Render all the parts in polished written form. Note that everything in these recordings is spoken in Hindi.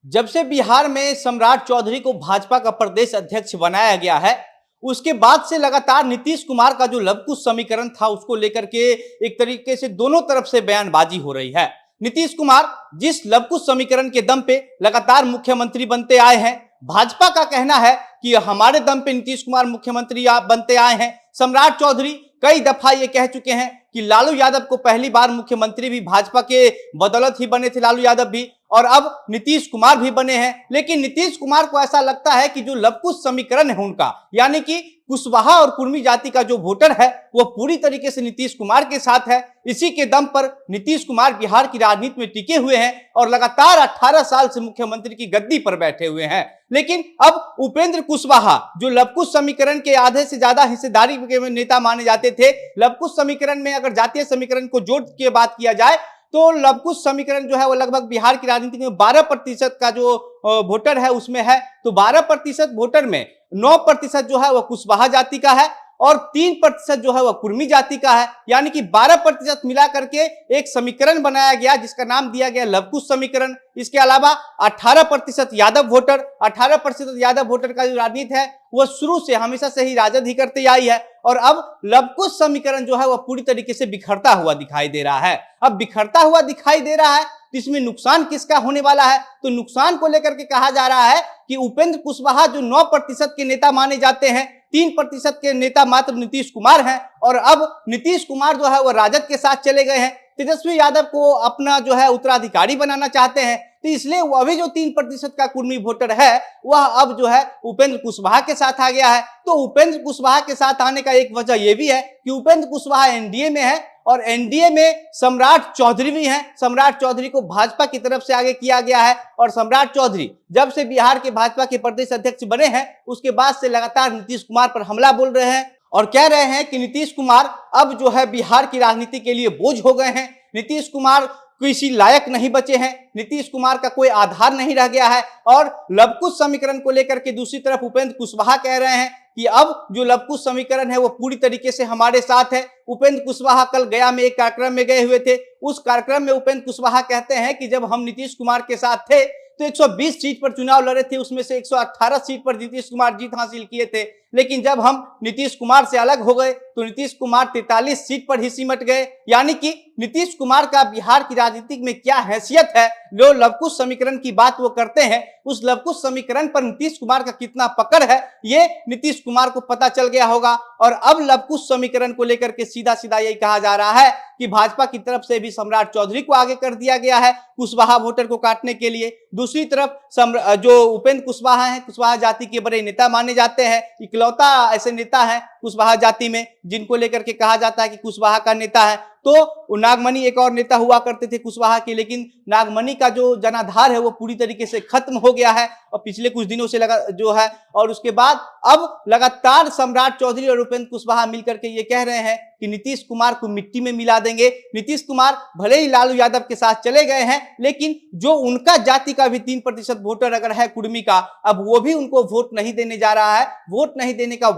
जब से बिहार में सम्राट चौधरी को भाजपा का प्रदेश अध्यक्ष बनाया गया है, उसके बाद से लगातार नीतीश कुमार का जो लवकुश समीकरण था उसको लेकर के एक तरीके से दोनों तरफ से बयानबाजी हो रही है। नीतीश कुमार जिस लवकुश समीकरण के दम पे लगातार मुख्यमंत्री बनते आए हैं, भाजपा का कहना है कि हमारे दम पे नीतीश कुमार मुख्यमंत्री आप बनते आए हैं। सम्राट चौधरी कई दफा ये कह चुके हैं कि लालू यादव को पहली बार मुख्यमंत्री भी भाजपा के बदौलत ही बने थे, लालू यादव भी, और अब नीतीश कुमार भी बने हैं। लेकिन नीतीश कुमार को ऐसा लगता है कि जो लवकुश समीकरण है उनका, यानी कि कुशवाहा और कुर्मी जाति का जो वोटर है वो पूरी तरीके से नीतीश कुमार के साथ है। इसी के दम पर नीतीश कुमार बिहार की राजनीति में टिके हुए हैं और लगातार 18 साल से मुख्यमंत्री की गद्दी पर बैठे हुए हैं। लेकिन अब उपेंद्र कुशवाहा जो लवकुश समीकरण के आधे से ज्यादा हिस्सेदारी के नेता माने जाते थे, लवकुश समीकरण में अगर जातीय समीकरण को जोड़ के बात किया जाए तो लवकुश समीकरण जो है वो लगभग बिहार की राजनीति में 12% का जो वोटर है उसमें है। तो 12% वोटर में 9% जो है वो कुशवाहा जाति का है और 3% जो है वह कुर्मी जाति का है। यानी कि 12% मिला करके एक समीकरण बनाया गया जिसका नाम दिया गया लवकुश समीकरण। इसके अलावा 18% यादव वोटर, 18% यादव वोटर का जो राजनीति है वह शुरू से हमेशा से ही राजद ही करते आई है और अब लवकुश समीकरण जो है वह पूरी तरीके से बिखरता हुआ दिखाई दे रहा है। अब बिखरता हुआ दिखाई दे रहा है तो इसमें नुकसान किसका होने वाला है? तो नुकसान को लेकर के कहा जा रहा है कि उपेंद्र कुशवाहा जो 9% के नेता माने जाते हैं, 3% के नेता मात्र नीतीश कुमार हैं और अब नीतीश कुमार जो है वो राजद के साथ चले गए हैं। तेजस्वी यादव को अपना जो है उत्तराधिकारी बनाना चाहते हैं, तो इसलिए वो अभी जो 3% का कुर्मी वोटर है वह अब जो है उपेंद्र कुशवाहा के साथ आ गया है। तो उपेंद्र कुशवाहा के साथ आने का एक वजह यह भी है कि उपेंद्र कुशवाहा एनडीए में है और एनडीए में सम्राट चौधरी भी हैं। सम्राट चौधरी को भाजपा की तरफ से आगे किया गया है और सम्राट चौधरी जब से बिहार के भाजपा के प्रदेश अध्यक्ष बने हैं उसके बाद से लगातार नीतीश कुमार पर हमला बोल रहे हैं और कह रहे हैं कि नीतीश कुमार अब जो है बिहार की राजनीति के लिए बोझ हो गए हैं। नीतीश कुमार किसी लायक नहीं बचे हैं, नीतीश कुमार का कोई आधार नहीं रह गया है। और लवकुश समीकरण को लेकर के दूसरी तरफ उपेंद्र कुशवाहा कह रहे हैं कि अब जो लवकुश समीकरण है वो पूरी तरीके से हमारे साथ है। उपेंद्र कुशवाहा कल गया में एक कार्यक्रम में गए हुए थे, उस कार्यक्रम में उपेंद्र कुशवाहा कहते हैं कि जब हम नीतीश कुमार के साथ थे तो 120 सीट पर चुनाव लड़े थे, उसमें से 118 सीट पर नीतीश कुमार जीत हासिल किए थे। लेकिन जब हम नीतीश कुमार से अलग हो गए तो नीतीश कुमार 43 सीट पर ही सिमट गए। यानी कि नीतीश कुमार का बिहार की राजनीति में क्या हैसियत है, जो लवकुश समीकरण की बात वो करते हैं उस लवकुश समीकरण पर नीतीश कुमार का कितना पकड़ है ये नीतीश कुमार को पता चल गया होगा। और अब लवकुश समीकरण को लेकर के सीधा सीधा यही कहा जा रहा है कि भाजपा की तरफ से भी सम्राट चौधरी को आगे कर दिया गया है कुशवाहा वोटर को काटने के लिए। दूसरी तरफ जो उपेंद्र कुशवाहा हैं, कुशवाहा जाति के बड़े नेता माने जाते हैं, इकलौता ऐसे नेता हैं कुशवाहा जाति में जिनको लेकर के कहा जाता है कि कुशवाहा का नेता है। तो नागमणि एक और नेता हुआ करते थे कुशवाहा के, लेकिन नागमणि का जो जनाधार है वो पूरी तरीके से खत्म हो गया है और पिछले कुछ दिनों से लगा जो है। और उसके बाद अब लगातार सम्राट चौधरी और उपेंद्र कुशवाहा मिलकर के ये कह रहे हैं कि नीतीश कुमार को मिट्टी में मिला देंगे। नीतीश कुमार भले ही लालू यादव के साथ चले गए हैं लेकिन जो उनका जाति का भी 3% वोटर अगर है कुर्मी का, अब वो भी उनको वोट नहीं देने जा रहा है। वोट नहीं देने का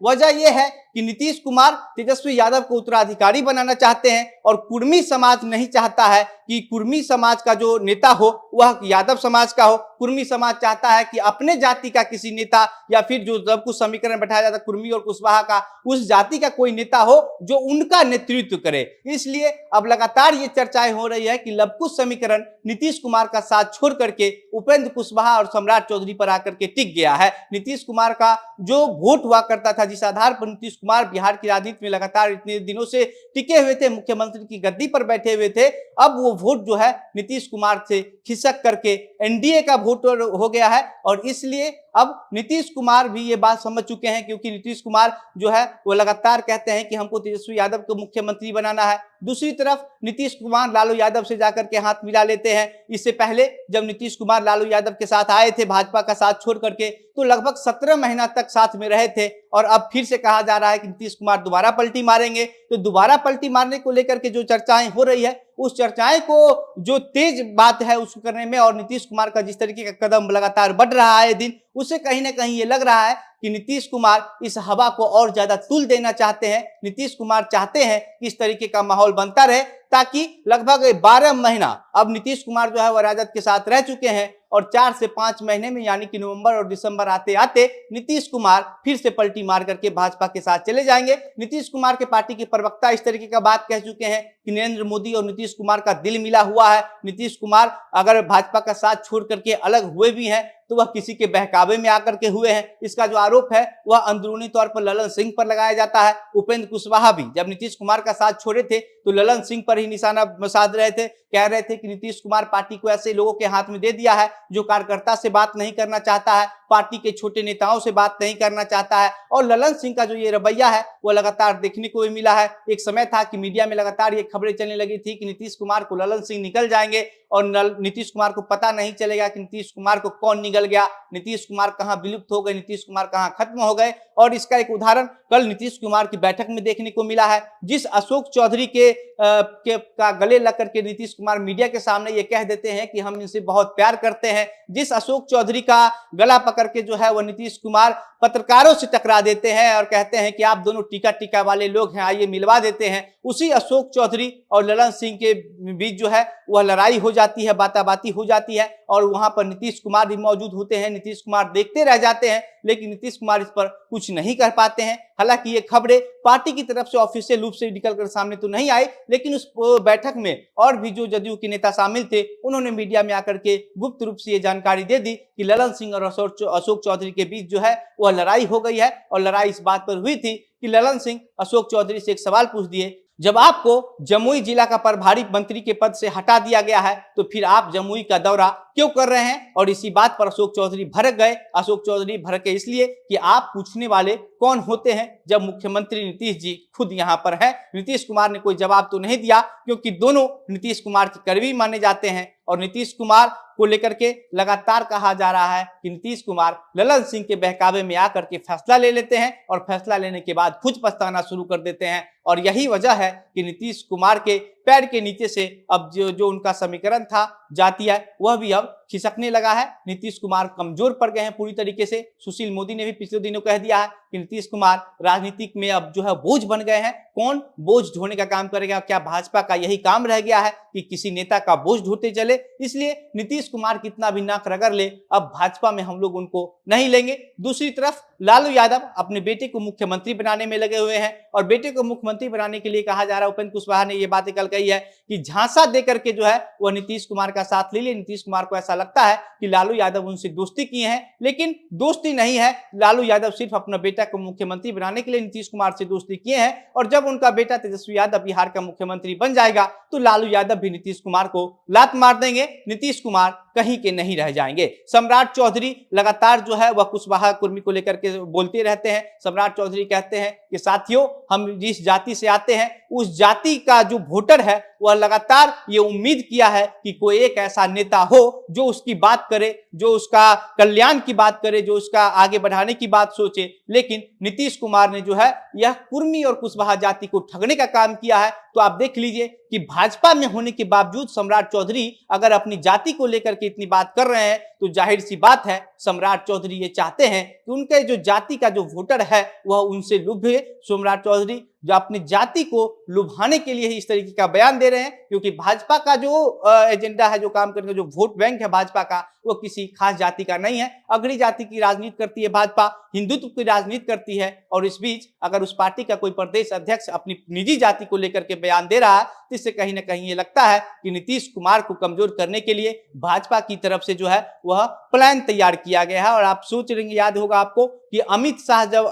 वजह यह है कि नीतीश कुमार तेजस्वी यादव को उत्तराधिकारी बनाना चाहते हैं और कुर्मी समाज नहीं चाहता है कि कुर्मी समाज का जो नेता हो वह यादव समाज का हो। कुर्मी समाज चाहता है कि अपने जाति का किसी नेता या फिर जो जब कुछ समीकरण बैठाया जाता है कुर्मी और कुशवाहा का, उस जाति का कोई नेता हो जो उनका नेतृत्व करे। इसलिए अब लगातार ये चर्चाएं हो रही है कि लवकुश समीकरण नीतीश कुमार का साथ छोड़ करके उपेंद्र कुशवाहा और सम्राट चौधरी पर आकर के टिक गया है। नीतीश कुमार का जो वोट हुआ करता था, जिस आधार पर नीतीश कुमार बिहार की राजनीति में लगातार इतने दिनों से टिके हुए थे, मुख्यमंत्री की गद्दी पर बैठे हुए थे, अब वो वोट जो है नीतीश कुमार से खिसक करके एनडीए का वोट हो गया है। और इसलिए अब नीतीश कुमार भी ये बात समझ चुके हैं, क्योंकि नीतीश कुमार जो है वो लगातार कहते हैं कि हमको तेजस्वी यादव को मुख्यमंत्री बनाना है। दूसरी तरफ नीतीश कुमार लालू यादव से जाकर के हाथ मिला लेते हैं। इससे पहले जब नीतीश कुमार लालू यादव के साथ आए थे भाजपा का साथ छोड़ करके, तो लगभग 17 महीना तक साथ में रहे थे और अब फिर से कहा जा रहा है कि नीतीश कुमार दोबारा पलटी मारेंगे। तो दोबारा पलटी मारने को लेकर के जो चर्चाएं हो रही है, उस चर्चाएं को जो तेज बात है उसको करने में और नीतीश कुमार का जिस तरीके का कदम लगातार बढ़ रहा है दिन, उससे कहीं ना कहीं ये लग रहा है कि नीतीश कुमार इस हवा को और ज्यादा तुल देना चाहते हैं। नीतीश कुमार चाहते हैं कि इस तरीके का माहौल बनता रहे ताकि लगभग 12 महीना अब नीतीश कुमार जो है वह राजद के साथ रह चुके हैं और 4 से 5 महीने में यानी कि नवंबर और दिसंबर आते आते नीतीश कुमार फिर से पलटी मार करके भाजपा के साथ चले जाएंगे। नीतीश कुमार के पार्टी के प्रवक्ता इस तरीके का बात कह चुके हैं कि नरेंद्र मोदी और नीतीश कुमार का दिल मिला हुआ है। नीतीश कुमार अगर भाजपा का साथ छोड़ करके अलग हुए भी हैं तो वह किसी के बहकावे में आकर के हुए हैं। इसका जो आरोप है वह अंदरूनी तौर पर ललन सिंह पर लगाया जाता है। उपेंद्र कुशवाहा भी जब नीतीश कुमार का साथ छोड़े थे तो ललन सिंह पर ही निशाना साध रहे थे, कह रहे थे कि नीतीश कुमार पार्टी को ऐसे लोगों के हाथ में दे दिया है जो कार्यकर्ता से बात नहीं करना चाहता है, पार्टी के छोटे नेताओं से बात नहीं करना चाहता है। और ललन सिंह का जो ये रवैया है वो लगातार देखने को भी मिला है। एक समय था कि मीडिया में लगातार ये खबरें चलने लगी थी कि नीतीश कुमार को ललन सिंह निकल जाएंगे और नीतीश कुमार को पता नहीं चलेगा कि नीतीश कुमार को कौन निगल गया, नीतीश कुमार कहां विलुप्त हो गए, नीतीश कुमार कहां खत्म हो गए। और इसका एक उदाहरण कल नीतीश कुमार की बैठक में देखने को मिला है। जिस अशोक चौधरी का गले लग करके नीतीश कुमार मीडिया के सामने ये कह देते हैं कि हम इनसे बहुत प्यार करते हैं, जिस अशोक चौधरी का गला पकड़ के जो है वो नीतीश कुमार पत्रकारों से टकरा देते हैं और कहते हैं कि आप दोनों टीका टीका वाले लोग हैं, आइए मिलवा देते हैं, उसी अशोक चौधरी और ललन सिंह के बीच जो है वह लड़ाई हो जाती है, बाताबाती हो जाती है और वहां पर नीतीश कुमार भी मौजूद होते हैं। नीतीश कुमार देखते रह जाते हैं लेकिन नीतीश कुमार इस पर कुछ नहीं कर पाते हैं। हालांकि ये खबरें पार्टी की तरफ से ऑफिशियल रूप से निकलकर सामने तो नहीं आई, लेकिन उस बैठक में और भी जो जदयू के नेता शामिल थे उन्होंने मीडिया में आकर के गुप्त रूप से ये जानकारी दे दी कि ललन सिंह और अशोक चौधरी के बीच जो है वह लड़ाई हो गई है। और लड़ाई इस बात पर हुई थी कि ललन सिंह अशोक चौधरी से एक सवाल पूछ दिए, जब आपको जमुई जिला का प्रभारी मंत्री के पद से हटा दिया गया है तो फिर आप जमुई का दौरा क्यों कर रहे हैं? और इसी बात पर अशोक चौधरी भड़क गए। अशोक चौधरी भड़के इसलिए कि आप पूछने वाले कौन होते हैं जब मुख्यमंत्री नीतीश जी खुद यहां पर हैं। नीतीश कुमार ने कोई जवाब तो नहीं दिया क्योंकि दोनों नीतीश कुमार के करीबी माने जाते हैं और नीतीश कुमार को लेकर के लगातार कहा जा रहा है कि नीतीश कुमार ललन सिंह के बहकावे में आकर के फैसला ले लेते हैं और फैसला लेने के बाद खुद पछताना शुरू कर देते हैं। और यही वजह है कि नीतीश कुमार के पैर के नीचे से अब जो उनका समीकरण था जातीय वह भी अब खिसकने लगा है। नीतीश कुमार कमजोर पड़ गए हैं पूरी तरीके से। सुशील मोदी ने भी पिछले दिनों कह दिया है कि नीतीश कुमार राजनीतिक में अब जो है बोझ बन गए हैं। कौन बोझ ढोने का काम करेगा? क्या भाजपा का यही काम रह गया है कि किसी नेता का बोझ ढोते चले? इसलिए नीतीश कुमार कितना भी नाक रगड़ ले अब भाजपा में हम लोग उनको नहीं लेंगे। दूसरी तरफ लालू यादव अपने बेटे को मुख्यमंत्री बनाने में लगे हुए हैं और बेटे को मुख्यमंत्री बनाने के लिए कहा जा रहा है, उपेंद्र कुशवाहा ने यह बातें कल कही है कि झांसा देकर के जो है वह नीतीश कुमार का साथ ले लिए। नीतीश कुमार को ऐसा लगता है कि लालू यादव उनसे दोस्ती किए हैं, लेकिन दोस्ती नहीं है। लालू यादव सिर्फ अपना बेटा को मुख्यमंत्री बनाने के लिए नीतीश कुमार से दोस्ती किए हैं और जब उनका बेटा तेजस्वी यादव बिहार का मुख्यमंत्री बन जाएगा तो लालू यादव भी नीतीश कुमार को लात मार देंगे। नीतीश कुमार कहीं के नहीं रह जाएंगे। सम्राट चौधरी लगातार जो है वह कुशवाहा कुर्मी को लेकर के बोलते रहते हैं। सम्राट चौधरी कहते हैं कि साथियों, हम जिस जाति से आते हैं उस जाति का जो वोटर है वह लगातार ये उम्मीद किया है कि कोई एक ऐसा नेता हो जो उसकी बात करे, जो उसका कल्याण की बात करे, जो उसका आगे बढ़ाने की बात सोचे। लेकिन नीतीश कुमार ने जो है यह कुर्मी और कुशवाहा जाति को ठगने का काम किया है। तो आप देख लीजिए कि भाजपा में होने के बावजूद सम्राट चौधरी अगर अपनी जाति को लेकर के इतनी बात कर रहे हैं तो जाहिर सी बात है सम्राट चौधरी ये चाहते हैं कि उनके जो जाति का जो वोटर है वह उनसे लुभे। सम्राट चौधरी जो अपनी जाति को लुभाने के लिए ही इस तरीके का बयान दे रहे हैं, क्योंकि भाजपा का जो एजेंडा है, जो काम करने का जो वोट बैंक है भाजपा का, वो किसी खास जाति का नहीं है। अगड़ी जाति की राजनीति करती है भाजपा, हिंदुत्व की राजनीति करती है। और इस बीच अगर उस पार्टी का कोई प्रदेश अध्यक्ष अपनी निजी जाति को लेकर के बयान दे रहा है तो इससे कहीं ना कहीं ये लगता है कि नीतीश कुमार को कमजोर करने के लिए भाजपा की तरफ से जो है वह प्लान तैयार किया गया है। और आप सोच रहे, याद होगा आपको कि अमित शाह जब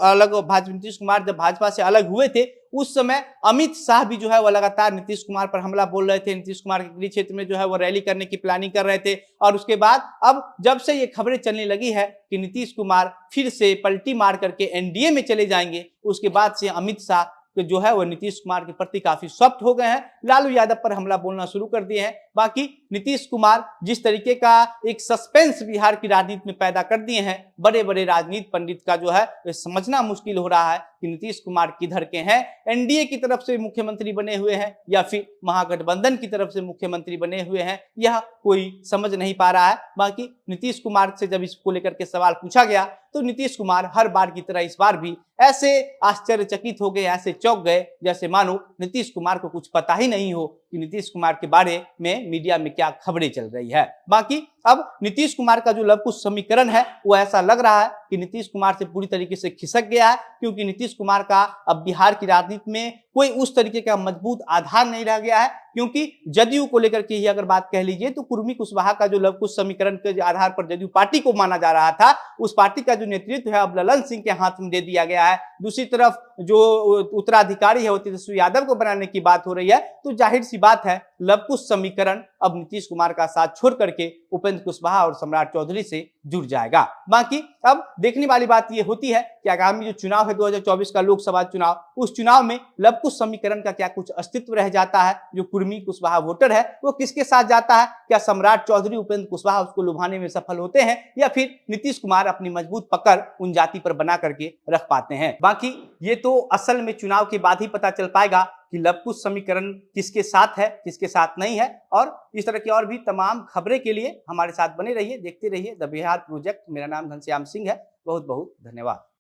नीतीश कुमार जब भाजपा से अलग हुए थे उस समय अमित शाह भी जो है वह लगातार नीतीश कुमार पर हमला बोल रहे थे। नीतीश कुमार के गृह क्षेत्र में जो है वह रैली करने की प्लानिंग कर रहे थे। और उसके बाद अब जब से ये खबरें चलने लगी है कि नीतीश कुमार फिर से पलटी मार करके एनडीए में चले जाएंगे, उसके बाद से अमित शाह जो है वह नीतीश कुमार के प्रति काफी सॉफ्ट हो गए हैं, लालू यादव पर हमला बोलना शुरू कर दिए हैं। बाकी नीतीश कुमार जिस तरीके का एक सस्पेंस बिहार की राजनीति में पैदा कर दिए हैं, बड़े बड़े राजनीति पंडित का जो है समझना मुश्किल हो रहा है कि नीतीश कुमार किधर के हैं, एनडीए की तरफ से मुख्यमंत्री बने हुए हैं या फिर महागठबंधन की तरफ से मुख्यमंत्री बने हुए हैं, यह कोई समझ नहीं पा रहा है। बाकी नीतीश कुमार से जब इसको लेकर के सवाल पूछा गया तो नीतीश कुमार हर बार की तरह इस बार भी ऐसे आश्चर्यचकित हो गए, ऐसे चौंक गए जैसे मानो नीतीश कुमार को कुछ पता ही नहीं हो कि नीतीश कुमार के बारे में मीडिया में क्या खबरें चल रही है। बाकी अब नीतीश कुमार का जो लव कुश समीकरण है वो ऐसा लग रहा है कि नीतीश कुमार से पूरी तरीके से खिसक गया है, क्योंकि नीतीश कुमार का अब बिहार की राजनीति में कोई उस तरीके का मजबूत आधार नहीं रह गया है। क्योंकि जदयू को लेकर के ही अगर बात कह लीजिए तो कुर्मी कुशवाहा का जो लव कुश समीकरण के आधार पर जदयू पार्टी को माना जा रहा था, उस पार्टी का जो नेतृत्व है अब ललन सिंह के हाथ में दे दिया गया है। दूसरी तरफ जो उत्तराधिकारी है वो तेजस्वी यादव को बनाने की बात हो रही है, तो जाहिर सी बात है लव कुश समीकरण अब नीतीश कुमार का साथ छोड़ करके उपेंद्र कुशवाहा और सम्राट चौधरी से जुड़ जाएगा। बाकी अब देखने वाली बात यह होती है कि आगामी जो चुनाव है 2024 का लोकसभा चुनाव, उस चुनाव में लव कुश समीकरण का क्या कुछ अस्तित्व रह जाता है, जो कुर्मी कुशवाहा वोटर है वो किसके साथ जाता है, क्या सम्राट चौधरी उपेंद्र कुशवाहा उसको लुभाने में सफल होते हैं या फिर नीतीश कुमार अपनी मजबूत पकड़ उन जाति पर बना करके रख पाते हैं। बाकी ये तो असल में चुनाव के बाद ही पता चल पाएगा कि लव कुश समीकरण किसके साथ है किसके साथ नहीं है। और इस तरह की और भी तमाम खबरें के लिए हमारे साथ बने रहिए, देखते रहिए द बिहार प्रोजेक्ट। मेरा नाम घनश्याम सिंह है। बहुत बहुत धन्यवाद।